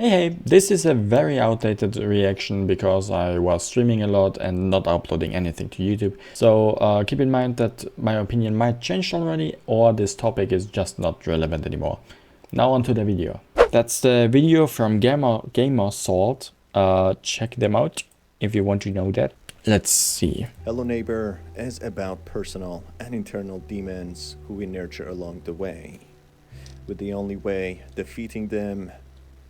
Hey, this is a very outdated reaction because I was streaming a lot and not uploading anything to YouTube. So keep in mind that my opinion might change already, or this topic is just not relevant anymore. Now onto the video. That's the video from Gamer Salt. Check them out if you want to know that. Let's see. Hello Neighbor is about personal and internal demons who we nurture along the way, with the only way defeating them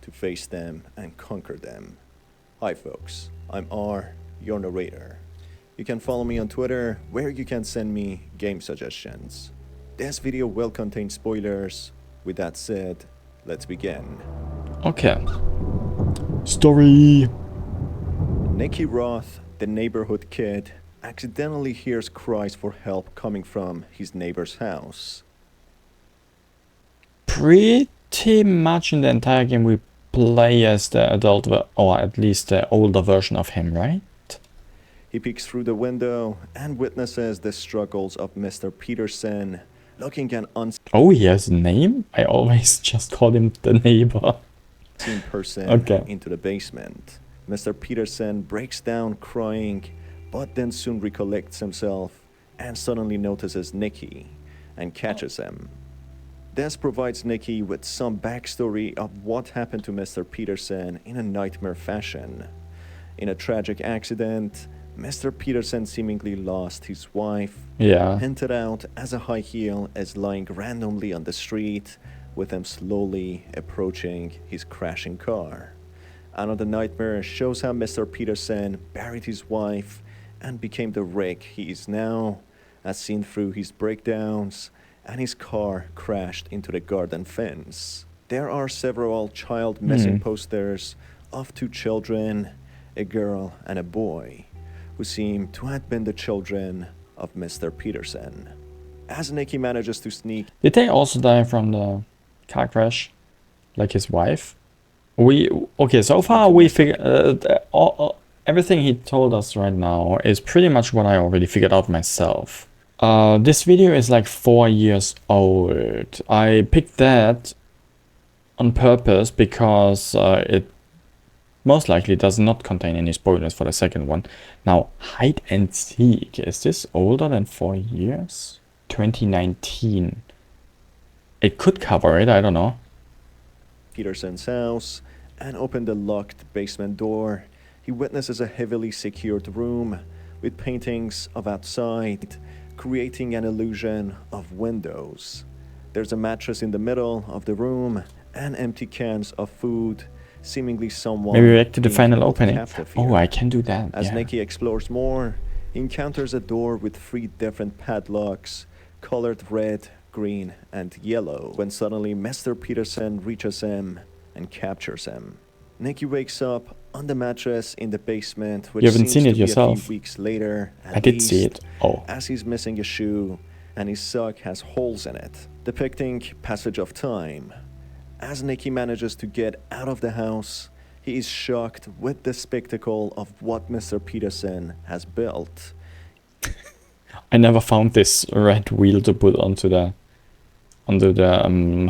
to face them and conquer them. Hi folks, I'm R, your narrator. You can follow me on Twitter where you can send me game suggestions. This video will contain spoilers. With that said, let's begin. Okay. Story. Nicky Roth, the neighborhood kid, accidentally hears cries for help coming from his neighbor's house. Pretty much in the entire game we play as the adult, or at least the older version of him, right? He peeks through the window and witnesses the struggles of Mr. Peterson, looking an Oh, he has a name? I always just called him the neighbor. unseen person Okay. into the basement. Mr. Peterson breaks down crying, but then soon recollects himself and suddenly notices Nicky and catches him. This provides Nicky with some backstory of what happened to Mr. Peterson in a nightmare fashion. In a tragic accident, Mr. Peterson seemingly lost his wife, Yeah. hinted out as a high heel as lying randomly on the street, with him slowly approaching his crashing car. Another nightmare shows how Mr. Peterson buried his wife and became the wreck he is now, as seen through his breakdowns, and his car crashed into the garden fence. There are several child missing posters of two children, a girl and a boy, who seem to have been the children of Mr. Peterson. As Nicky manages to sneak... Did they also die from the car crash? Like his wife? Okay, so far we figured... everything he told us right now is pretty much what I already figured out myself. This video is like 4 years old. I picked that on purpose because it most likely does not contain any spoilers for the second one. Now, hide and seek. Is this older than 4 years? 2019. It could cover it, I don't know. Peterson's house and open the locked basement door. He witnesses a heavily secured room with paintings of outside, creating an illusion of windows. There's a mattress in the middle of the room and empty cans of food, seemingly someone... Maybe back to the final opening. captive Oh, here. I can do that. As Yeah. Nicky explores more, he encounters a door with 3 different padlocks, colored red, green, and yellow, when suddenly Mr. Peterson reaches him and captures him. Nicky wakes up on the mattress in the basement, which You haven't seems seen to it be yourself. a few weeks later, at I did see least, it. Oh. as he's missing a shoe and his sock has holes in it, depicting passage of time. As Nicky manages to get out of the house, he is shocked with the spectacle of what Mr. Peterson has built. I never found this red wheel to put onto the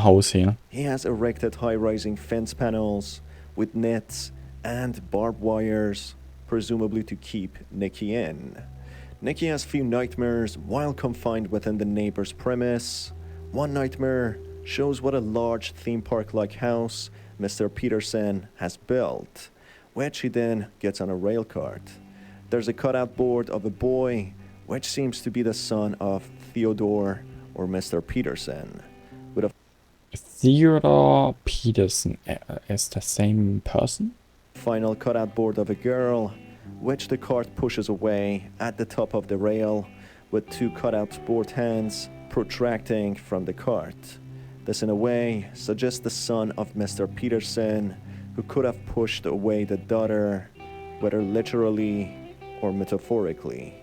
house here. He has erected high-rising fence panels with nets and barbed wires, presumably to keep Nicky in. Nicky has few nightmares while confined within the neighbor's premise. One nightmare shows what a large theme park-like house Mr. Peterson has built, which he then gets on a rail cart. There's a cutout board of a boy, which seems to be the son of Theodore or Mr. Peterson, with a Theodore Peterson is the same person? final cutout board of a girl, which the cart pushes away at the top of the rail, with 2 cutout board hands protracting from the cart. This in a way suggests the son of Mr. Peterson, who could have pushed away the daughter, whether literally or metaphorically.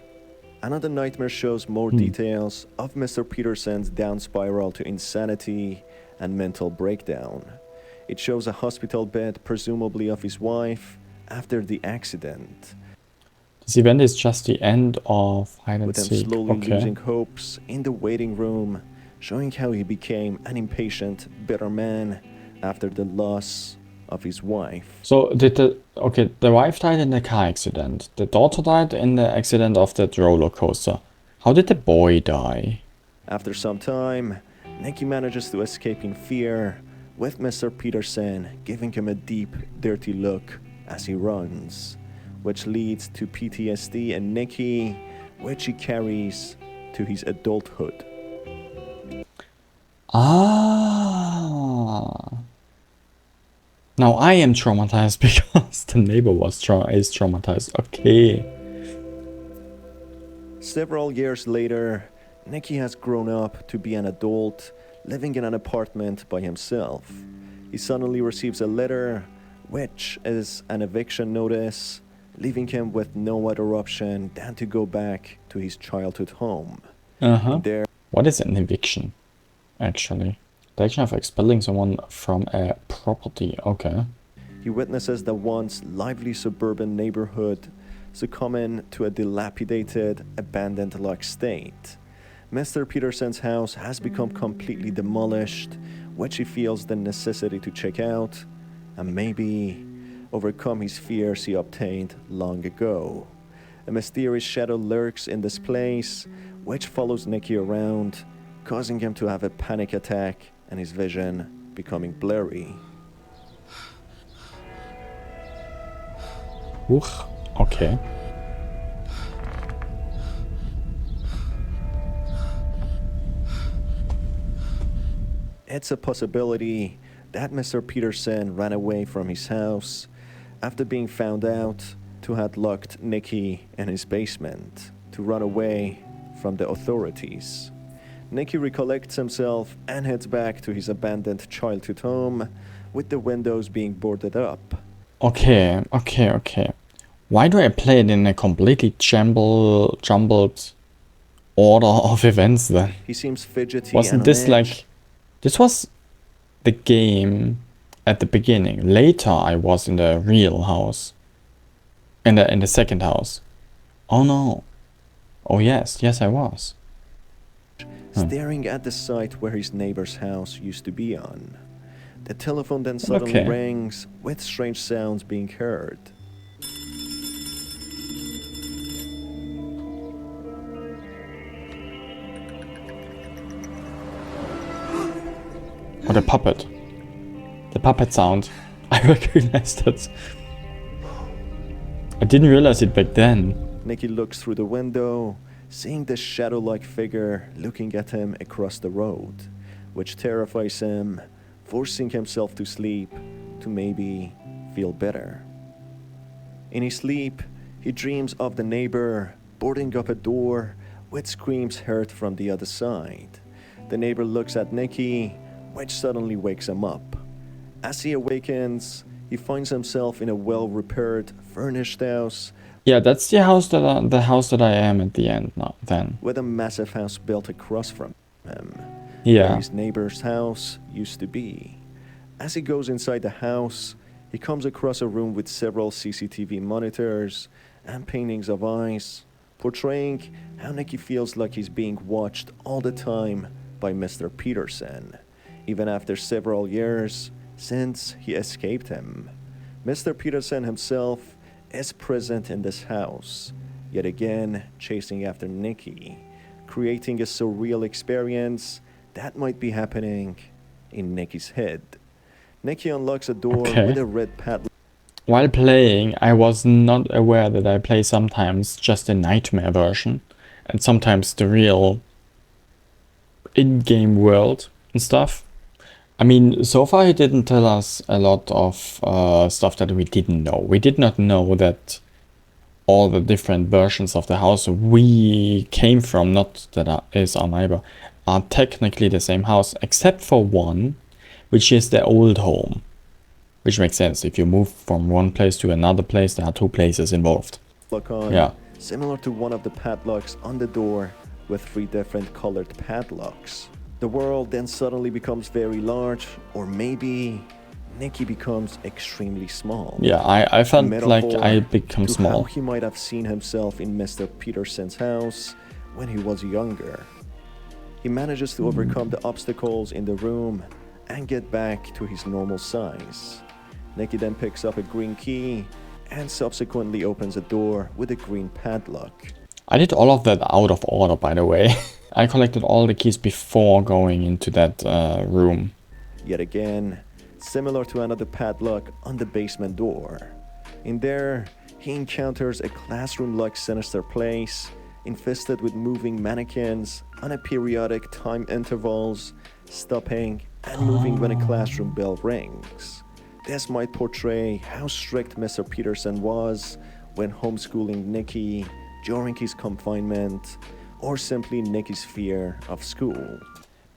Another nightmare shows more details of Mr. Peterson's down spiral to insanity and mental breakdown. It shows a hospital bed, presumably of his wife, after the accident, This event is just the end of hide and with him seek. slowly Okay. losing hopes in the waiting room, showing how he became an impatient, bitter man after the loss of his wife. So did the wife died in the car accident. The daughter died in the accident of that roller coaster. How did the boy die? After some time, Nicky manages to escape in fear, with Mr. Peterson giving him a deep, dirty look as he runs, which leads to PTSD in Nicky, which he carries to his adulthood. Ah. Now I am traumatized because the neighbor is traumatized. Okay. Several years later, Nicky has grown up to be an adult, living in an apartment by himself. He suddenly receives a letter, which is an eviction notice, leaving him with no other option than to go back to his childhood home. Uh-huh. There, What is an eviction, actually? The action of expelling someone from a property. Okay. he witnesses the once lively suburban neighborhood succumbing to a dilapidated, abandoned-like state. Mr. Peterson's house has become completely demolished, which he feels the necessity to check out and maybe overcome his fears he obtained long ago. A mysterious shadow lurks in this place, which follows Nicky around, causing him to have a panic attack and his vision becoming blurry. Oof. Okay. It's a possibility that Mr. Peterson ran away from his house after being found out to have locked Nicky in his basement to run away from the authorities. Nicky recollects himself and heads back to his abandoned childhood home with the windows being boarded up. Okay. Why do I play it in a completely jumbled order of events then? He seems fidgety Wasn't and on this edge. like... This was the game at the beginning. Later I was in the real house. In the second house. Oh no. Oh yes I was. Staring at the site where his neighbor's house used to be on. The telephone then suddenly Okay. rings, with strange sounds being heard. Oh, the puppet. The puppet sound. I recognized it. I didn't realize it back then. Nicky looks through the window, seeing the shadow-like figure looking at him across the road, which terrifies him, forcing himself to sleep to maybe feel better. In his sleep, he dreams of the neighbor boarding up a door with screams heard from the other side. The neighbor looks at Nicky, which suddenly wakes him up. As he awakens, he finds himself in a well-repaired, furnished house Yeah, that's the house that I am at the end now. Then. with a massive house built across from him, where Yeah. his neighbor's house used to be. As he goes inside the house, he comes across a room with several CCTV monitors and paintings of eyes, portraying how Nicky feels like he's being watched all the time by Mr. Peterson, even after several years since he escaped him. Mr. Peterson himself is present in this house, yet again chasing after Nicky, creating a surreal experience that might be happening in Nicky's head. Nicky unlocks a door Okay. with a red padlock. While playing, I was not aware that I play sometimes just a nightmare version and sometimes the real in-game world and stuff. I mean, so far he didn't tell us a lot of stuff that we didn't know. We did not know that all the different versions of the house we came from, not that is our neighbor, are technically the same house, except for one, which is the old home. Which makes sense. If you move from one place to another place, there are two places involved. On, Yeah. similar to one of the padlocks on the door with 3 different colored padlocks. The world then suddenly becomes very large, or maybe Nicky becomes extremely small. Yeah, I felt like Metaphor I become to small. how he might have seen himself in Mr. Peterson's house when he was younger. He manages to overcome the obstacles in the room and get back to his normal size. Nikki then picks up a green key and subsequently opens a door with a green padlock. I did all of that out of order, by the way. I collected all the keys before going into that room. Yet again, similar to another padlock on the basement door. In there, he encounters a classroom-like sinister place, infested with moving mannequins on a periodic time intervals, stopping and moving when a classroom bell rings. This might portray how strict Mr. Peterson was when homeschooling Nikki during his confinement, or simply Nikki's fear of school.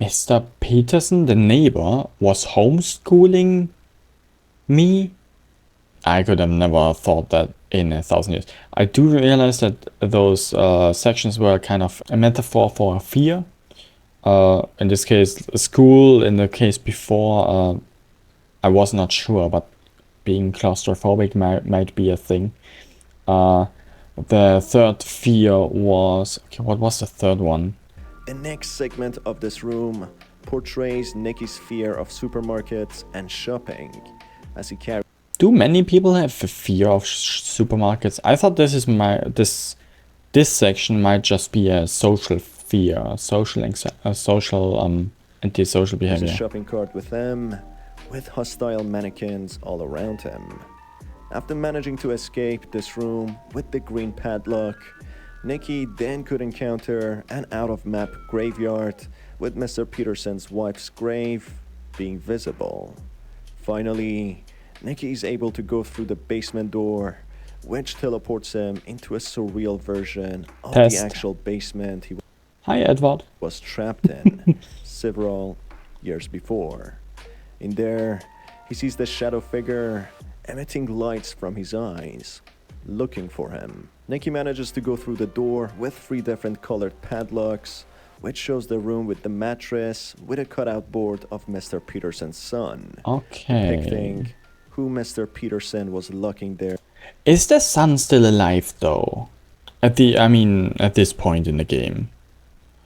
Mr. Peterson, the neighbor, was homeschooling me? I could have never thought that in 1,000 years. I do realize that those sections were kind of a metaphor for fear. In this case, school. In the case before, I was not sure, but being claustrophobic might be a thing. The third fear was... Okay, what was the third one? The next segment of this room portrays Nikki's fear of supermarkets and shopping as he carries. Do many people have a fear of supermarkets? I thought this section might just be a social fear, social antisocial a behavior. shopping cart with them, with hostile mannequins all around him. After managing to escape this room with the green padlock, Nikki then could encounter an out-of-map graveyard with Mr. Peterson's wife's grave being visible. Finally, Nikki is able to go through the basement door, which teleports him into a surreal version of Test. the actual basement he Hi, Edward. was trapped in several years before. In there, he sees the shadow figure emitting lights from his eyes, looking for him. Nikki manages to go through the door with 3 different colored padlocks, which shows the room with the mattress with a cutout board of Mr. Peterson's son, depicting Okay. who Mr. Peterson was locking there. Is the son still alive though? At this point in the game.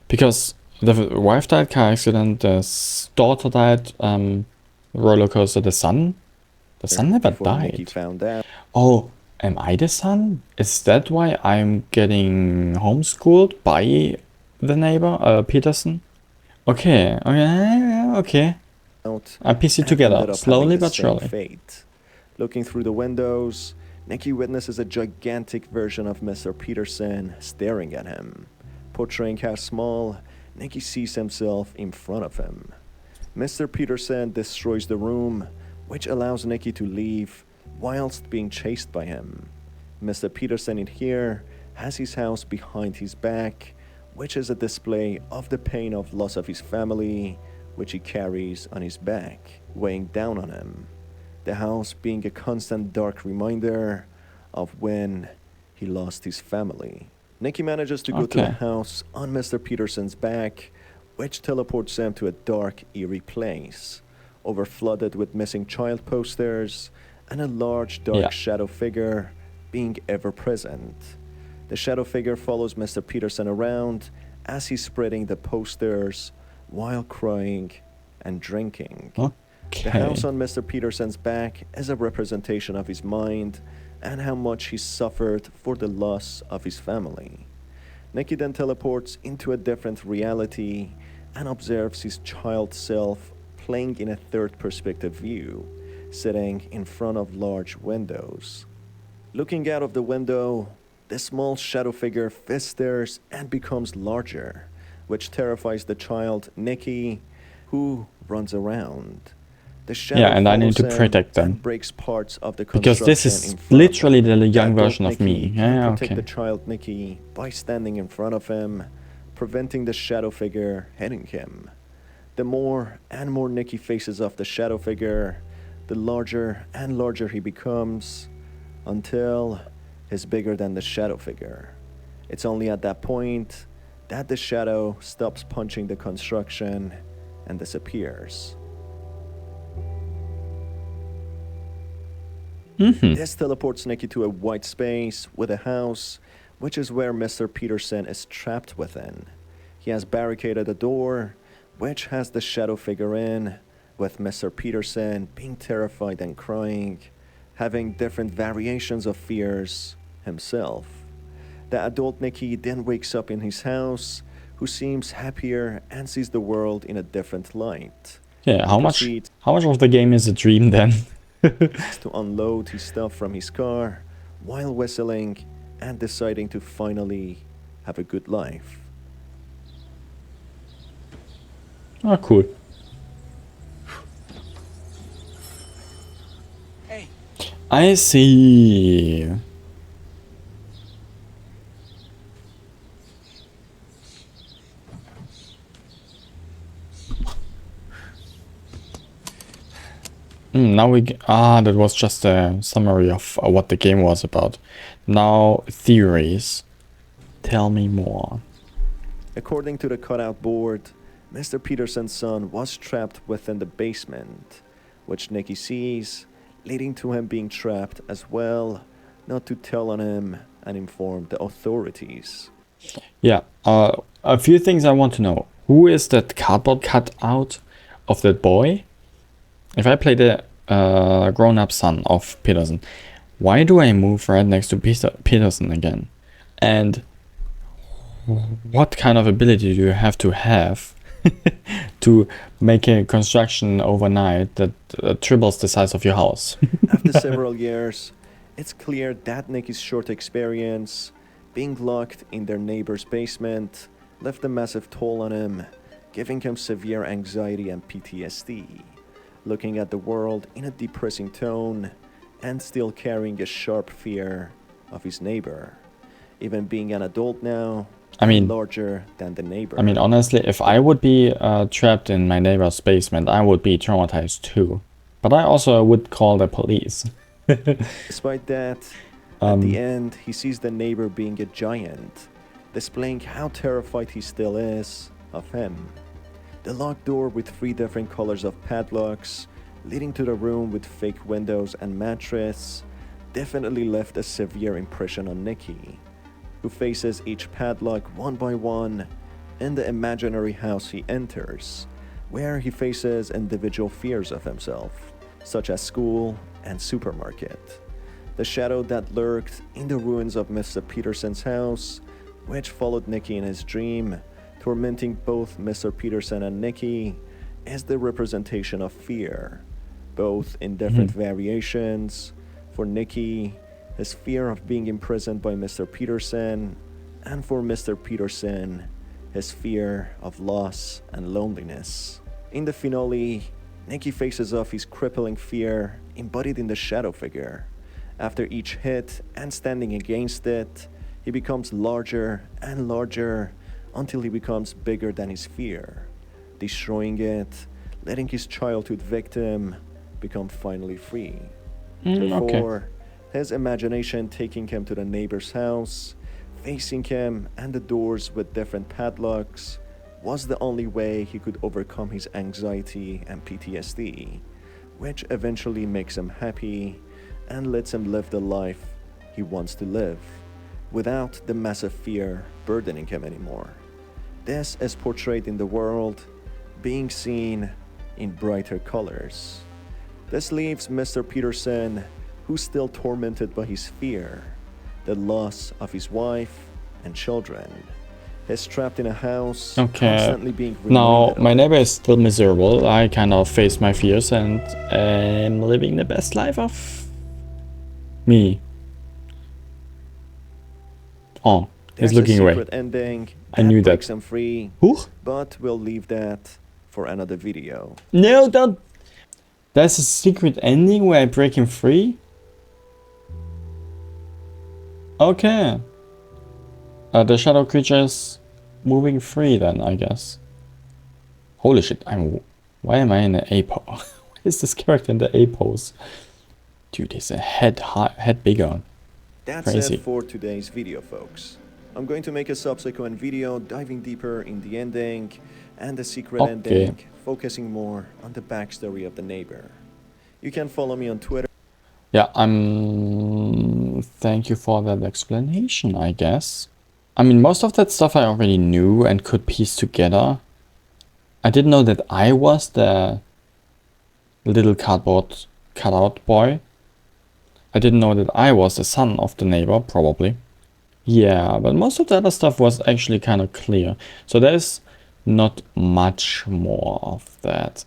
Because the wife died car accident, the daughter died, roller coaster, the son never Before Nikki died. found out, Oh, am I the son? Is that why I'm getting homeschooled by the neighbor, Peterson? Okay. I piece it and together, ended up slowly having the but same surely. fate. Looking through the windows, Nikki witnesses a gigantic version of Mr. Peterson staring at him, portraying how small Nikki sees himself in front of him. Mr. Peterson destroys the room, which allows Nikki to leave whilst being chased by him. Mr. Peterson in here has his house behind his back, which is a display of the pain of loss of his family, which he carries on his back, weighing down on him. The house being a constant dark reminder of when he lost his family. Nikki manages to go to the Okay. house on Mr. Peterson's back, which teleports him to a dark, eerie place, overflooded with missing child posters and a large dark Yeah. shadow figure being ever present. The shadow figure follows Mr. Peterson around as he's spreading the posters while crying and drinking. The Okay. house on Mr. Peterson's back is a representation of his mind and how much he suffered for the loss of his family. Nikki then teleports into a different reality and observes his child self playing in a third perspective view, sitting in front of large windows. Looking out of the window, the small shadow figure festers and becomes larger, which terrifies the child Nikki, who runs around. The shadow Yeah, and I need follows to him protect them. and breaks parts of the Because this construction is in front of literally him. the young adult version of me. Nikki Yeah, can protect okay. the child Nikki by standing in front of him, preventing the shadow figure hitting him. The more and more Nikki faces off the shadow figure, the larger and larger he becomes, until he's bigger than the shadow figure. It's only at that point that the shadow stops punching the construction and disappears. This teleports Nikki to a white space with a house, which is where Mr. Peterson is trapped within. He has barricaded a door, which has the shadow figure in, with Mr. Peterson being terrified and crying, having different variations of fears himself. The adult Nicky then wakes up in his house, who seems happier and sees the world in a different light. Yeah, He proceeds how much of the game is a dream then? to unload his stuff from his car while whistling and deciding to finally have a good life. Oh, cool. Hey, I see. Now that was just a summary of what the game was about. Now, theories. Tell me more. According to the cutout board, Mr. Peterson's son was trapped within the basement, which Nicky sees, leading to him being trapped as well, not to tell on him and inform the authorities. Yeah, a few things I want to know. Who is that cardboard cutout of that boy? If I play the grown-up son of Peterson, why do I move right next to Peterson again? And what kind of ability do you have to make a construction overnight that triples the size of your house? After several years, it's clear that Nicky's short experience, being locked in their neighbor's basement, left a massive toll on him, giving him severe anxiety and PTSD, looking at the world in a depressing tone, and still carrying a sharp fear of his neighbor, even being an adult now. I mean, larger than the neighbor. I mean, honestly, if I would be trapped in my neighbor's basement, I would be traumatized too. But I also would call the police. Despite that, at the end, he sees the neighbor being a giant, displaying how terrified he still is of him. The locked door with 3 different colors of padlocks, leading to the room with fake windows and mattress, definitely left a severe impression on Nicky, who faces each padlock one by one in the imaginary house he enters, where he faces individual fears of himself, such as school and supermarket. The shadow that lurked in the ruins of Mr. Peterson's house, which followed Nicky in his dream, tormenting both Mr. Peterson and Nicky, is the representation of fear, both in different variations. For Nicky, his fear of being imprisoned by Mr. Peterson, and for Mr. Peterson, his fear of loss and loneliness. In the finale, Nicky faces off his crippling fear embodied in the shadow figure. After each hit and standing against it, he becomes larger and larger until he becomes bigger than his fear, destroying it, letting his childhood victim become finally free. Therefore, his imagination taking him to the neighbor's house, facing him and the doors with different padlocks, was the only way he could overcome his anxiety and PTSD, which eventually makes him happy and lets him live the life he wants to live, without the massive fear burdening him anymore. This is portrayed in the world, being seen in brighter colors. This leaves Mr. Peterson, who's still tormented by his fear, the loss of his wife and children. He's trapped in a house, constantly being reminded now my of neighbor is still miserable. I kind of face my fears and am living the best life of me. Oh, he's There's a looking away. secret ending I knew that. breaks him free, but we'll leave that for another video. No, don't. There's a secret ending where I break him free? Okay. The shadow creature is moving free then, I guess. Holy shit, why am I in the A pose? Why is this character in the A pose? Dude, he's a head bigger. That's Crazy. it for today's video, folks. I'm going to make a subsequent video diving deeper in the ending and the secret ending, focusing more on the backstory of the neighbor. You can follow me on Twitter. Yeah, thank you for that explanation, I guess. I mean, most of that stuff I already knew and could piece together. I didn't know that I was the little cardboard cutout boy. I didn't know that I was the son of the neighbor, probably. Yeah, but most of the other stuff was actually kind of clear. So there's not much more of that.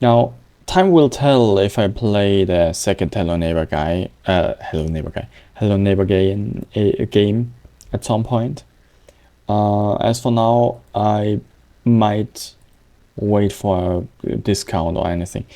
Now, time will tell if I play the second Hello Neighbor game at some point. As for now, I might wait for a discount or anything.